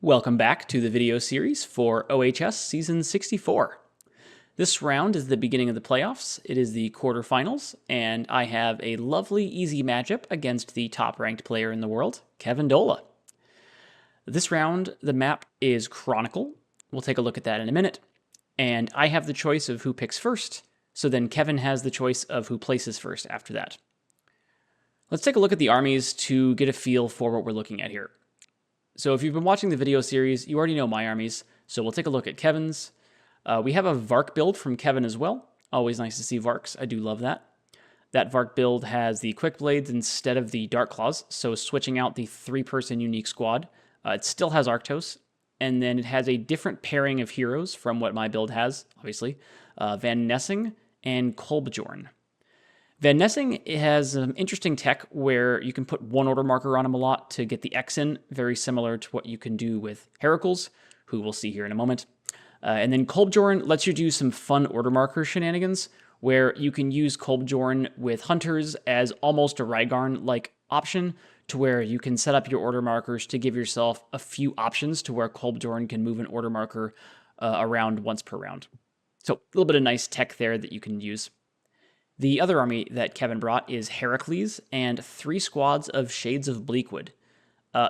Welcome back to the video series for OHS Season 64. This round is the beginning of the playoffs. It is the quarterfinals, and I have a lovely, easy matchup against the top-ranked player in the world, Kevin Dola. This round, the map is Chronicle. We'll take a look at that in a minute. And I have the choice of who picks first, so then Kevin has the choice of who places first after that. Let's take a look at the armies to get a feel for what we're looking at here. So if you've been watching the video series, you already know my armies, so we'll take a look at Kevin's. We have a Vark build from Kevin as well. Always nice to see Varks, I do love that. That Vark build has the Quick Blades instead of the Dark Claws, so switching out the 3-person unique squad. It still has Arctos, and then it has a different pairing of heroes from what my build has, obviously. Van Nessing and Kolbjorn. Van Nessing has some interesting tech where you can put one order marker on him a lot to get the X in, very similar to what you can do with Heracles, who we'll see here in a moment. And then Kolbjorn lets you do some fun order marker shenanigans, where you can use Kolbjorn with Hunters as almost a Rygarn-like option, to where you can set up your order markers to give yourself a few options to where Kolbjorn can move an order marker around once per round. So a little bit of nice tech there that you can use. The other army that Kevin brought is Heracles and 3 squads of Shades of Bleakwood.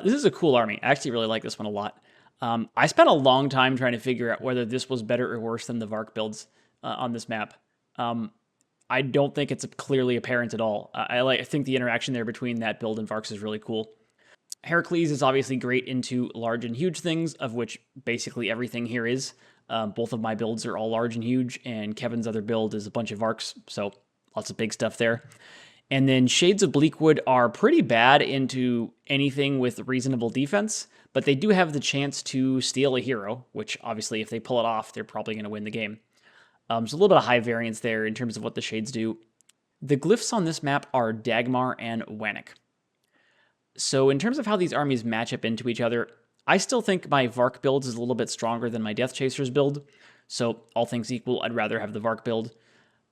This is a cool army. I actually really like this one a lot. I spent a long time trying to figure out whether this was better or worse than the Vark builds on this map. I don't think it's clearly apparent at all. I think the interaction there between that build and Varks is really cool. Heracles is obviously great into large and huge things, of which basically everything here is. Both of my builds are all large and huge, and Kevin's other build is a bunch of Varks, so lots of big stuff there. And then Shades of Bleakwood are pretty bad into anything with reasonable defense, but they do have the chance to steal a hero, which obviously if they pull it off, they're probably going to win the game. So a little bit of high variance there in terms of what the Shades do. The glyphs on this map are Dagmar and Wannik. So in terms of how these armies match up into each other, I still think my Vark build is a little bit stronger than my Death Chasers build. So all things equal, I'd rather have the Vark build.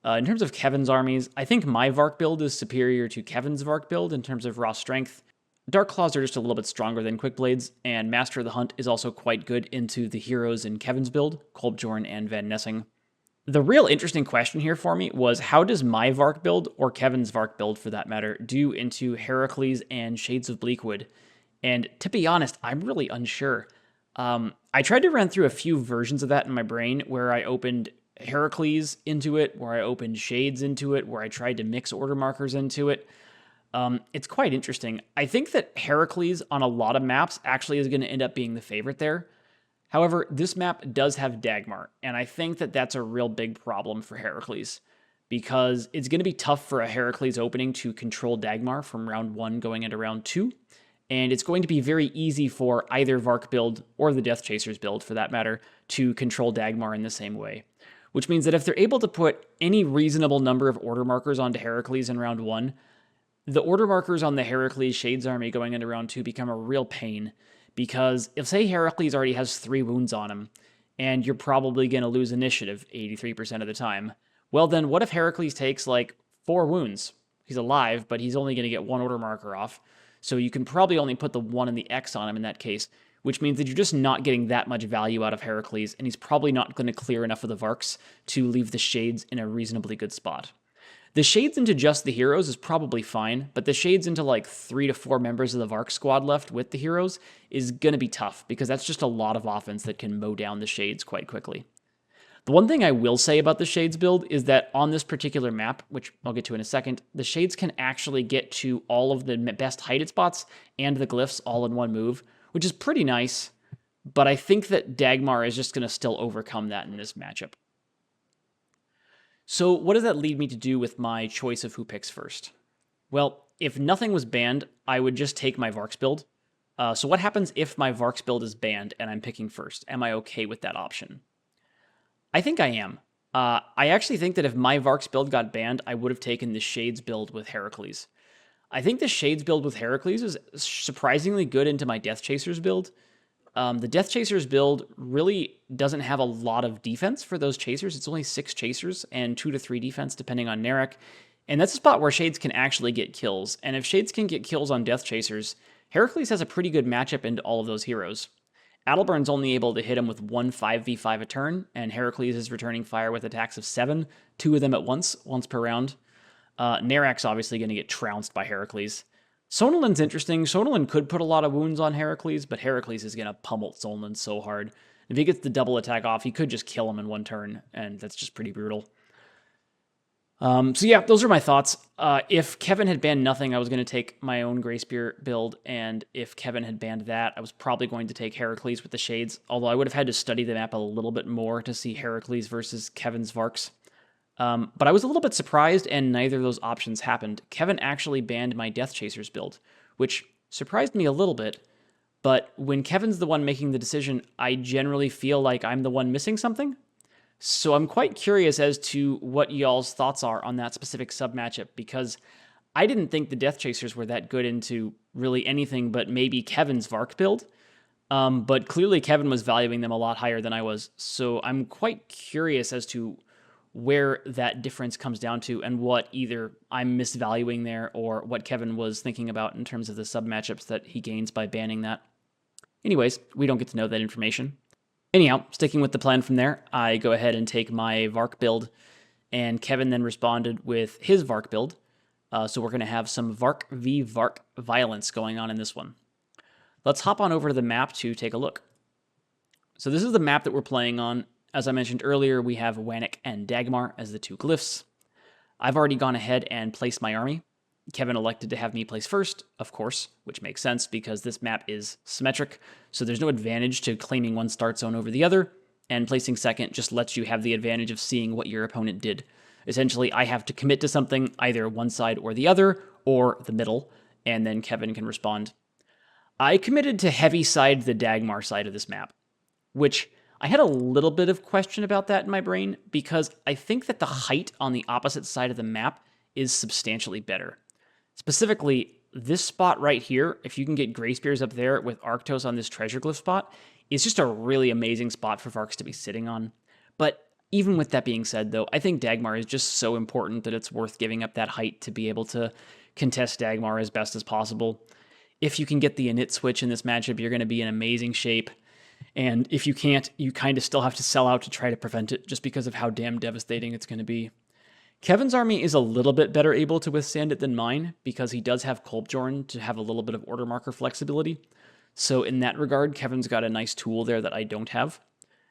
In terms of Kevin's armies, I think my Vark build is superior to Kevin's Vark build in terms of raw strength. Dark Claws are just a little bit stronger than Quick Blades, and Master of the Hunt is also quite good into the heroes in Kevin's build, Kolbjorn and Van Nessing. The real interesting question here for me was, how does my Vark build, or Kevin's Vark build for that matter, do into Heracles and Shades of Bleakwood? And to be honest, I'm really unsure. I tried to run through a few versions of that in my brain where I opened Heracles into it, where I opened Shades into it, where I tried to mix order markers into it. It's quite interesting. I think that Heracles on a lot of maps actually is going to end up being the favorite there. However, this map does have Dagmar, and I think that that's a real big problem for Heracles, because it's going to be tough for a Heracles opening to control Dagmar from round 1 going into round 2, and it's going to be very easy for either Vark build or the Death Chasers build, for that matter, to control Dagmar in the same way. Which means that if they're able to put any reasonable number of order markers onto Heracles in round 1, the order markers on the Heracles Shades army going into round 2 become a real pain. Because if, say, Heracles already has 3 wounds on him, and you're probably going to lose initiative 83% of the time, well then what if Heracles takes like 4 wounds? He's alive, but he's only going to get 1 order marker off. So you can probably only put the 1 and the X on him in that case, which means that you're just not getting that much value out of Heracles, and he's probably not going to clear enough of the Varks to leave the Shades in a reasonably good spot. The Shades into just the heroes is probably fine, but the Shades into like 3 to 4 members of the Vark squad left with the heroes is going to be tough, because that's just a lot of offense that can mow down the Shades quite quickly. The one thing I will say about the Shades build is that on this particular map, which I'll get to in a second, the Shades can actually get to all of the best hided spots and the glyphs all in one move, which is pretty nice, but I think that Dagmar is just going to still overcome that in this matchup. So what does that lead me to do with my choice of who picks first? Well, if nothing was banned, I would just take my Varks build. So what happens if my Varks build is banned and I'm picking first? Am I okay with that option? I think I am. I actually think that if my Varks build got banned, I would have taken the Shades build with Heracles. I think the Shades build with Heracles is surprisingly good into my Death Chasers build. The Death Chasers build really doesn't have a lot of defense for those Chasers. It's only 6 Chasers and 2 to 3 defense depending on Narek. And that's a spot where Shades can actually get kills. And if Shades can get kills on Death Chasers, Heracles has a pretty good matchup into all of those heroes. Adalbern's only able to hit him with one 5v5 a turn, and Heracles is returning fire with attacks of 7, 2 of them at once per round. Narak's obviously going to get trounced by Heracles. Sonolin's interesting. Sonolin could put a lot of wounds on Heracles, but Heracles is going to pummel Sonolin so hard. If he gets the double attack off, he could just kill him in one turn, and that's just pretty brutal. So yeah, those are my thoughts. If Kevin had banned nothing, I was going to take my own Greyspear build, and if Kevin had banned that, I was probably going to take Heracles with the Shades, although I would have had to study the map a little bit more to see Heracles versus Kevin's Varks. But I was a little bit surprised, and neither of those options happened. Kevin actually banned my Death Chasers build, which surprised me a little bit, but when Kevin's the one making the decision, I generally feel like I'm the one missing something. So I'm quite curious as to what y'all's thoughts are on that specific sub-matchup, because I didn't think the Death Chasers were that good into really anything but maybe Kevin's Vark build. But clearly Kevin was valuing them a lot higher than I was. So I'm quite curious as to where that difference comes down to and what either I'm misvaluing there or what Kevin was thinking about in terms of the sub-matchups that he gains by banning that. Anyways, we don't get to know that information. Anyhow, sticking with the plan from there, I go ahead and take my Vark build, and Kevin then responded with his Vark build. So we're going to have some Vark v Vark violence going on in this one. Let's hop on over to the map to take a look. So this is the map that we're playing on. As I mentioned earlier, we have Wanik and Dagmar as the two glyphs. I've already gone ahead and placed my army. Kevin elected to have me place first, of course, which makes sense because this map is symmetric, so there's no advantage to claiming one start zone over the other, and placing second just lets you have the advantage of seeing what your opponent did. Essentially, I have to commit to something, either one side or the other, or the middle, and then Kevin can respond. I committed to heavy side the Dagmar side of this map, which I had a little bit of question about that in my brain, because I think that the height on the opposite side of the map is substantially better. Specifically, this spot right here, if you can get Greyspears up there with Arctos on this treasure glyph spot, is just a really amazing spot for Varks to be sitting on. But even with that being said, though, I think Dagmar is just so important that it's worth giving up that height to be able to contest Dagmar as best as possible. If you can get the init switch in this matchup, you're going to be in amazing shape. And if you can't, you kind of still have to sell out to try to prevent it just because of how damn devastating it's going to be. Kevin's army is a little bit better able to withstand it than mine because he does have Kolbjorn to have a little bit of order marker flexibility. So in that regard, Kevin's got a nice tool there that I don't have.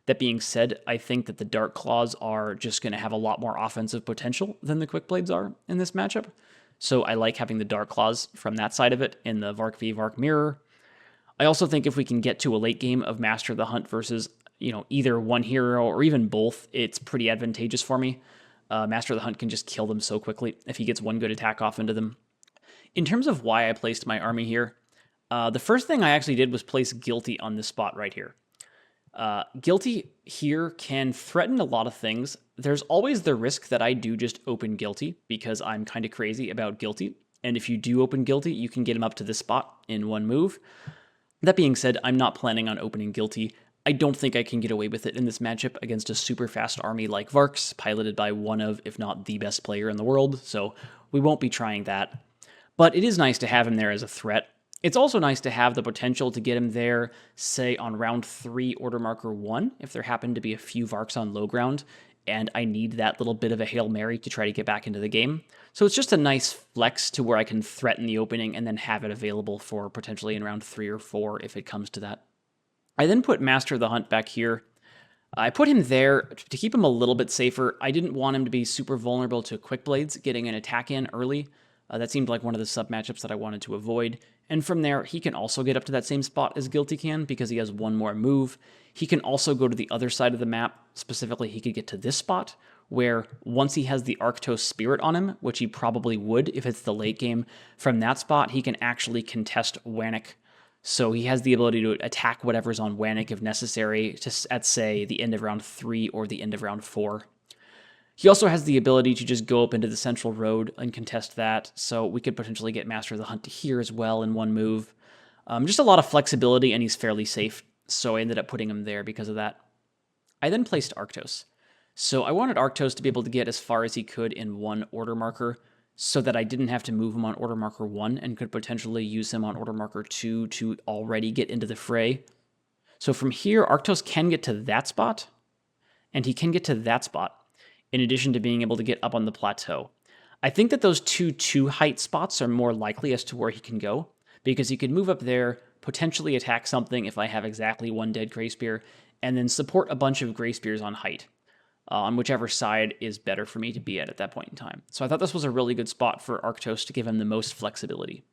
That being said, I think that the Dark Claws are just going to have a lot more offensive potential than the Quick Blades are in this matchup. So I like having the Dark Claws from that side of it in the Vark v Vark mirror. I also think if we can get to a late game of Master of the Hunt versus, either one hero or even both, it's pretty advantageous for me. Master of the Hunt can just kill them so quickly if he gets one good attack off into them. In terms of why I placed my army here, the first thing I actually did was place Guilty on this spot right here. Guilty here can threaten a lot of things. There's always the risk that I do just open Guilty because I'm kind of crazy about Guilty. And if you do open Guilty, you can get him up to this spot in one move. That being said, I'm not planning on opening Guilty. I don't think I can get away with it in this matchup against a super fast army like Varks, piloted by one of, if not the best player in the world, so we won't be trying that. But it is nice to have him there as a threat. It's also nice to have the potential to get him there, say, on round 3, order marker 1, if there happen to be a few Varks on low ground, and I need that little bit of a Hail Mary to try to get back into the game. So it's just a nice flex to where I can threaten the opening and then have it available for potentially in round 3 or 4 if it comes to that. I then put Master of the Hunt back here. I put him there to keep him a little bit safer. I didn't want him to be super vulnerable to Quick Blades getting an attack in early. That seemed like one of the sub-matchups that I wanted to avoid. And from there, he can also get up to that same spot as Guilty can because he has one more move. He can also go to the other side of the map. Specifically, he could get to this spot, where once he has the Arctos Spirit on him, which he probably would if it's the late game, from that spot, he can actually contest Wanik. So he has the ability to attack whatever's on Wanik if necessary at, say, the end of round 3 or the end of round 4. He also has the ability to just go up into the central road and contest that, so we could potentially get Master of the Hunt to here as well in one move. Just a lot of flexibility, and he's fairly safe, so I ended up putting him there because of that. I then placed Arctos. So I wanted Arctos to be able to get as far as he could in one order marker, so that I didn't have to move him on order marker 1 and could potentially use him on order marker 2 to already get into the fray. So from here, Arctos can get to that spot, and he can get to that spot, in addition to being able to get up on the plateau. I think that those two height spots are more likely as to where he can go, because he could move up there, potentially attack something if I have exactly one dead Gray Spear, and then support a bunch of Gray Spears on height, on whichever side is better for me to be at that point in time. So I thought this was a really good spot for Arctos to give him the most flexibility.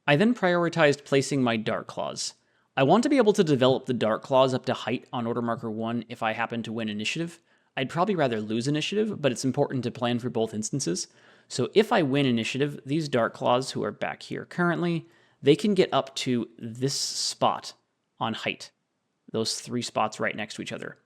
I then prioritized placing my Dark Claws. I want to be able to develop the Dark Claws up to height on order marker 1 if I happen to win initiative. I'd probably rather lose initiative, but it's important to plan for both instances. So if I win initiative, these Dark Claws, who are back here currently, they can get up to this spot on height. Those 3 spots right next to each other.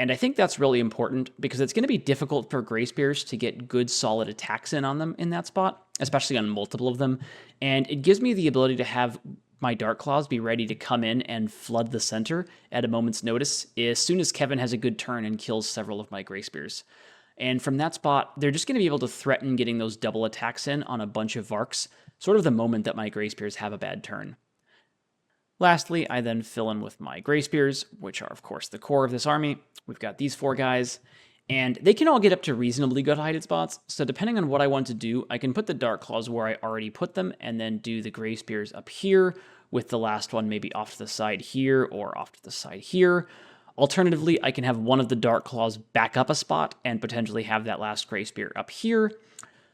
And I think that's really important because it's going to be difficult for Gray Spears to get good solid attacks in on them in that spot, especially on multiple of them. And it gives me the ability to have my Dark Claws be ready to come in and flood the center at a moment's notice as soon as Kevin has a good turn and kills several of my Gray Spears. And from that spot, they're just going to be able to threaten getting those double attacks in on a bunch of Varks, sort of the moment that my Gray Spears have a bad turn. Lastly, I then fill in with my Gray Spears, which are, of course, the core of this army. We've got these 4 guys, and they can all get up to reasonably good heighted spots, so depending on what I want to do, I can put the Dark Claws where I already put them, and then do the Gray Spears up here, with the last one maybe off to the side here, or off to the side here. Alternatively, I can have one of the Dark Claws back up a spot, and potentially have that last Gray Spear up here.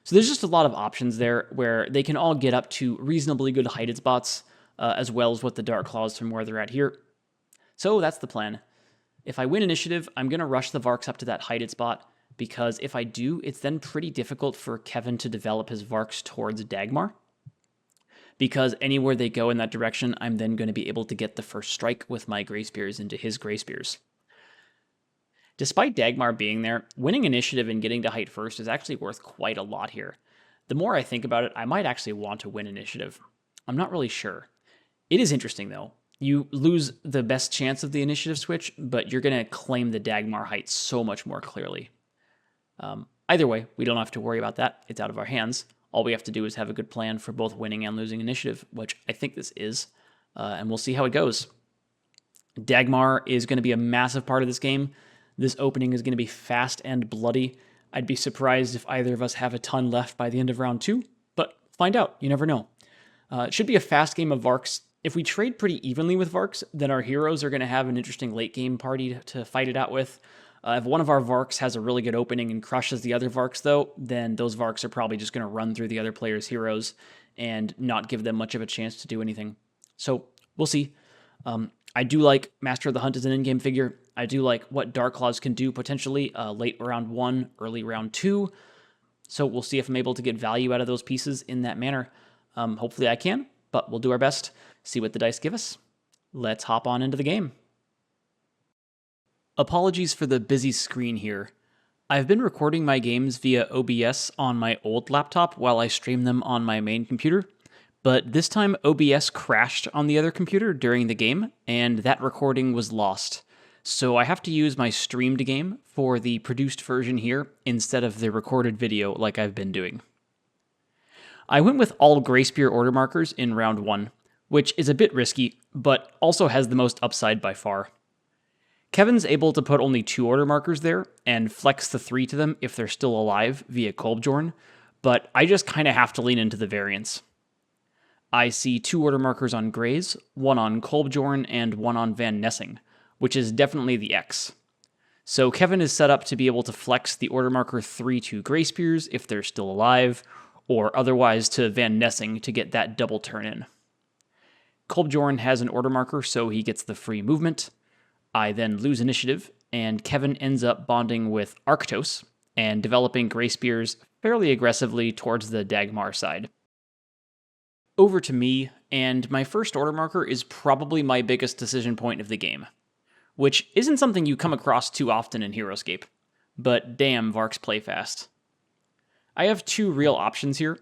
So there's just a lot of options there, where they can all get up to reasonably good heighted spots, as well as with the Dark Claws from where they're at here. So that's the plan. If I win initiative, I'm going to rush the Varks up to that heighted spot, because if I do, it's then pretty difficult for Kevin to develop his Varks towards Dagmar. Because anywhere they go in that direction, I'm then going to be able to get the first strike with my Gray Spears into his Gray Spears. Despite Dagmar being there, winning initiative and getting to height first is actually worth quite a lot here. The more I think about it, I might actually want to win initiative. I'm not really sure. It is interesting, though. You lose the best chance of the initiative switch, but you're going to claim the Dagmar height so much more clearly. Either way, we don't have to worry about that. It's out of our hands. All we have to do is have a good plan for both winning and losing initiative, which I think this is, and we'll see how it goes. Dagmar is going to be a massive part of this game. This opening is going to be fast and bloody. I'd be surprised if either of us have a ton left by the end of round 2, but find out. You never know. It should be a fast game of Varks. If we trade pretty evenly with Varks, then our heroes are going to have an interesting late game party to fight it out with. If one of our Varks has a really good opening and crushes the other Varks, though, then those Varks are probably just going to run through the other player's heroes and not give them much of a chance to do anything. So we'll see. I do like Master of the Hunt as an in-game figure. I do like what Dark Claws can do potentially late round 1, early round 2. So we'll see if I'm able to get value out of those pieces in that manner. Hopefully I can, but we'll do our best. See what the dice give us. Let's hop on into the game. Apologies for the busy screen here. I've been recording my games via OBS on my old laptop while I stream them on my main computer, but this time OBS crashed on the other computer during the game, and that recording was lost. So I have to use my streamed game for the produced version here instead of the recorded video like I've been doing. I went with all Gray Spear order markers in round 1, which is a bit risky, but also has the most upside by far. Kevin's able to put only 2 order markers there, and flex the 3 to them if they're still alive via Kolbjorn, but I just kind of have to lean into the variance. I see 2 order markers on Grays, 1 on Kolbjorn, and 1 on Van Nessing, which is definitely the X. So Kevin is set up to be able to flex the order marker 3 to Gray Spears if they're still alive, or otherwise to Van Nessing to get that double turn in. Kolbjorn has an order marker, so he gets the free movement. I then lose initiative, and Kevin ends up bonding with Arctos and developing Gray Spears fairly aggressively towards the Dagmar side. Over to me, and my first order marker is probably my biggest decision point of the game, which isn't something you come across too often in Heroscape, but damn, Varks play fast. I have 2 real options here.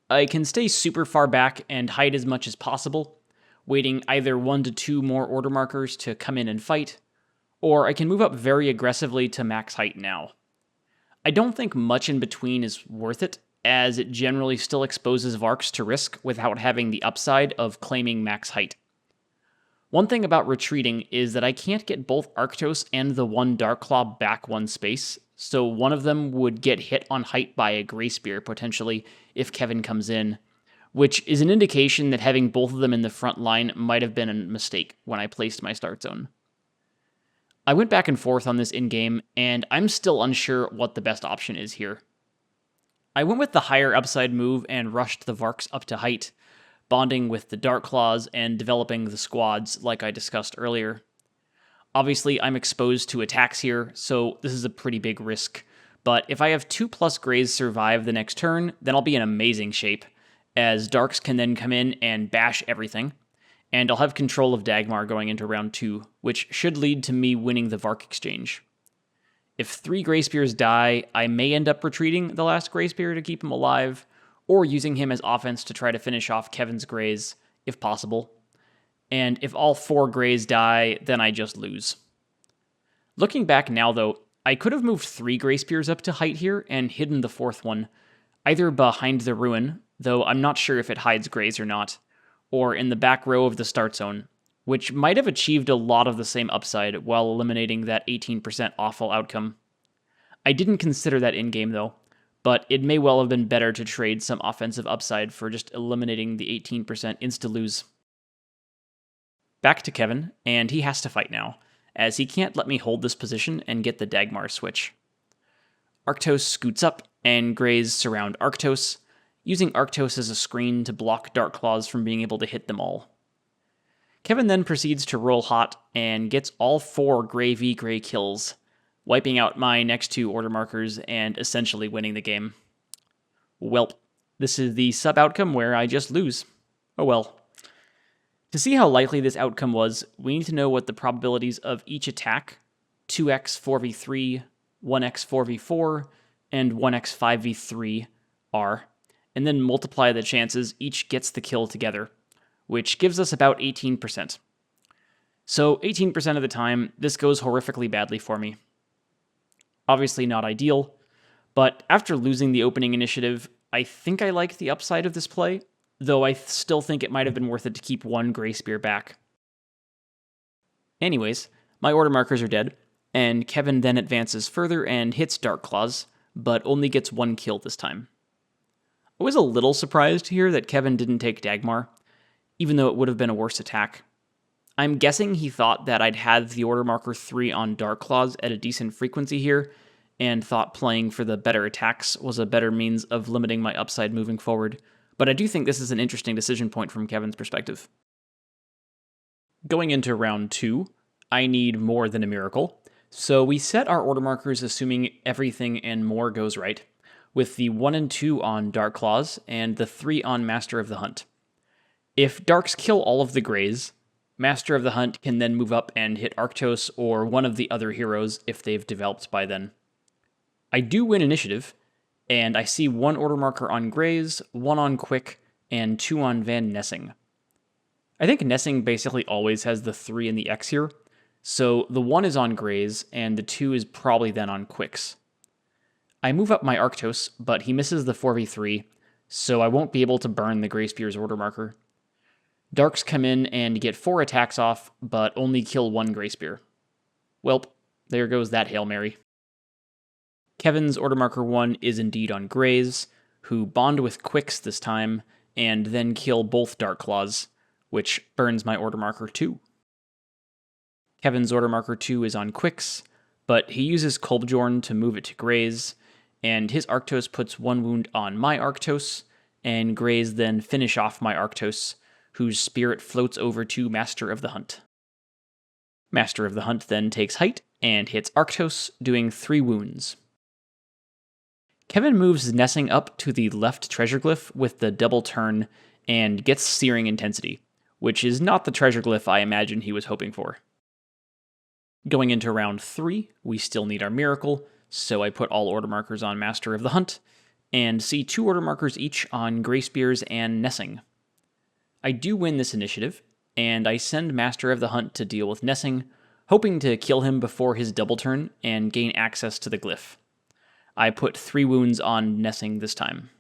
I can stay super far back and hide as much as possible, waiting either 1 to 2 more order markers to come in and fight, or I can move up very aggressively to max height now. I don't think much in between is worth it, as it generally still exposes Varks to risk without having the upside of claiming max height. One thing about retreating is that I can't get both Arctos and the one Darkclaw back one space, so one of them would get hit on height by a Grey Spear, potentially, if Kevin comes in, which is an indication that having both of them in the front line might have been a mistake when I placed my start zone. I went back and forth on this in-game, and I'm still unsure what the best option is here. I went with the higher upside move and rushed the Varks up to height, bonding with the Darkclaws and developing the squads like I discussed earlier. Obviously, I'm exposed to attacks here, so this is a pretty big risk, but if I have 2+ Greys survive the next turn, then I'll be in amazing shape, as Darks can then come in and bash everything, and I'll have control of Dagmar going into round 2, which should lead to me winning the Vark exchange. If 3 Grey Spears die, I may end up retreating the last Grey Spear to keep him alive, or using him as offense to try to finish off Kevin's Greys, if possible. And if all 4 Greys die, then I just lose. Looking back now, though, I could have moved 3 Grey Spears up to height here and hidden the 4th one, either behind the ruin, though I'm not sure if it hides Greys or not, or in the back row of the start zone, which might have achieved a lot of the same upside while eliminating that 18% awful outcome. I didn't consider that in-game, though, but it may well have been better to trade some offensive upside for just eliminating the 18% insta-lose. Back to Kevin, and he has to fight now, as he can't let me hold this position and get the Dagmar switch. Arctos scoots up, and Greys surround Arctos, using Arctos as a screen to block Darkclaws from being able to hit them all. Kevin then proceeds to roll hot, and gets all 4 Grey v Grey kills, wiping out my next 2 order markers and essentially winning the game. Welp, this is the sub-outcome where I just lose. Oh well. To see how likely this outcome was, we need to know what the probabilities of each attack, 2x 4v3, 1x 4v4, and 1x 5v3 are, and then multiply the chances each gets the kill together, which gives us about 18%. So 18% of the time, this goes horrifically badly for me. Obviously not ideal, but after losing the opening initiative, I think I like the upside of this play, though I still think it might have been worth it to keep 1 Grey Spear back. Anyways, my order markers are dead, and Kevin then advances further and hits Darkclaws, but only gets 1 kill this time. I was a little surprised to hear that Kevin didn't take Dagmar, even though it would have been a worse attack. I'm guessing he thought that I'd had the order marker 3 on Darkclaws at a decent frequency here, and thought playing for the better attacks was a better means of limiting my upside moving forward, but I do think this is an interesting decision point from Kevin's perspective. Going into round 2, I need more than a miracle, so we set our order markers assuming everything and more goes right, with the 1 and 2 on Darkclaws and the 3 on Master of the Hunt. If Darks kill all of the Greys, Master of the Hunt can then move up and hit Arctos or one of the other heroes if they've developed by then. I do win initiative, and I see 1 order marker on Greys, 1 on Quick, and 2 on Van Nessing. I think Nessing basically always has the 3 and the X here, so the 1 is on Greys, and the 2 is probably then on Quicks. I move up my Arctos, but he misses the 4v3, so I won't be able to burn the Grey Spear's order marker. Darks come in and get 4 attacks off, but only kill 1 Grey Spear. Welp, there goes that Hail Mary. Kevin's order marker 1 is indeed on Greys, who bond with Quicks this time, and then kill both Darkclaws, which burns my order marker 2. Kevin's order marker 2 is on Quicks, but he uses Kolbjorn to move it to Greys, and his Arctos puts 1 wound on my Arctos, and Greys then finish off my Arctos, whose spirit floats over to Master of the Hunt. Master of the Hunt then takes height and hits Arctos, doing 3 wounds. Kevin moves Nessing up to the left treasure glyph with the double turn and gets Searing Intensity, which is not the treasure glyph I imagine he was hoping for. Going into round 3, we still need our miracle, so I put all order markers on Master of the Hunt, and see 2 order markers each on Grey Spears and Nessing. I do win this initiative, and I send Master of the Hunt to deal with Nessing, hoping to kill him before his double turn and gain access to the glyph. I put 3 wounds on Nessing this time.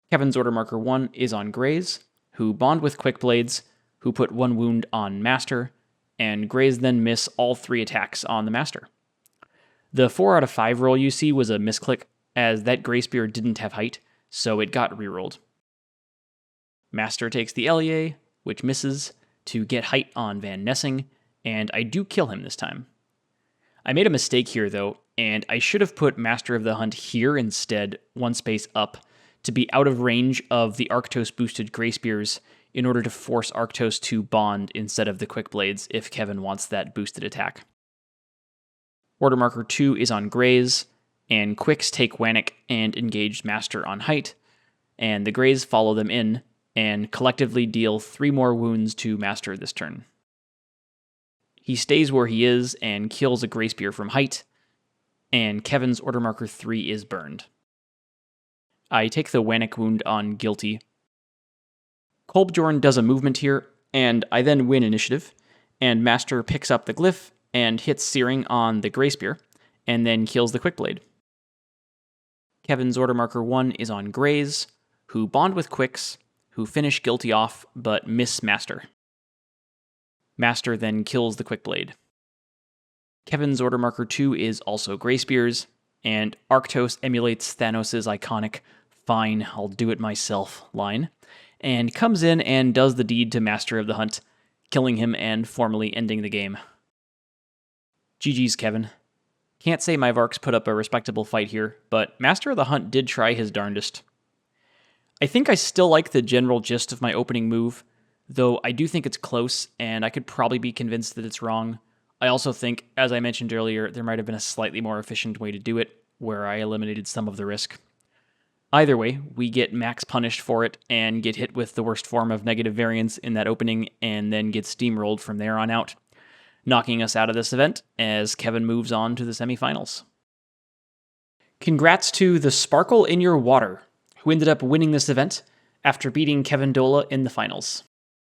Kevin's order marker 1 is on Greys, who bond with Quick Blades, who put 1 wound on Master, and Greys then miss all 3 attacks on the Master. The 4 out of 5 roll you see was a misclick, as that Grey Spear didn't have height, so it got rerolled. Master takes the LEA, which misses, to get height on Van Nessing, and I do kill him this time. I made a mistake here though, and I should have put Master of the Hunt here instead, 1 space up, to be out of range of the Arctos boosted Grey Spears in order to force Arctos to bond instead of the Quick Blades if Kevin wants that boosted attack. Order Marker 2 is on Greys, and Quicks take Wannick and engage Master on height, and the Greys follow them in, and collectively deal 3 more wounds to Master this turn. He stays where he is and kills a Grey Spear from height, and Kevin's Order Marker 3 is burned. I take the Wannick wound on Guilty. Kolbjorn does a movement here, and I then win initiative, and Master picks up the glyph and hits Searing on the Grey Spear, and then kills the Quick Blade. Kevin's Order Marker 1 is on Greys, who bond with Quicks, who finish Guilty off, but miss Master. Master then kills the Quick Blade. Kevin's Order Marker 2 is also Grey Spears, and Arctos emulates Thanos' iconic "fine, I'll do it myself" line, and comes in and does the deed to Master of the Hunt, killing him and formally ending the game. GG's, Kevin. Can't say my Varks put up a respectable fight here, but Master of the Hunt did try his darndest. I think I still like the general gist of my opening move, though I do think it's close, and I could probably be convinced that it's wrong. I also think, as I mentioned earlier, there might have been a slightly more efficient way to do it, where I eliminated some of the risk. Either way, we get max punished for it, and get hit with the worst form of negative variance in that opening, and then get steamrolled from there on out, knocking us out of this event as Kevin moves on to the semifinals. Congrats to the Sparkle in Your Water, who ended up winning this event after beating Kevin Dola in the finals.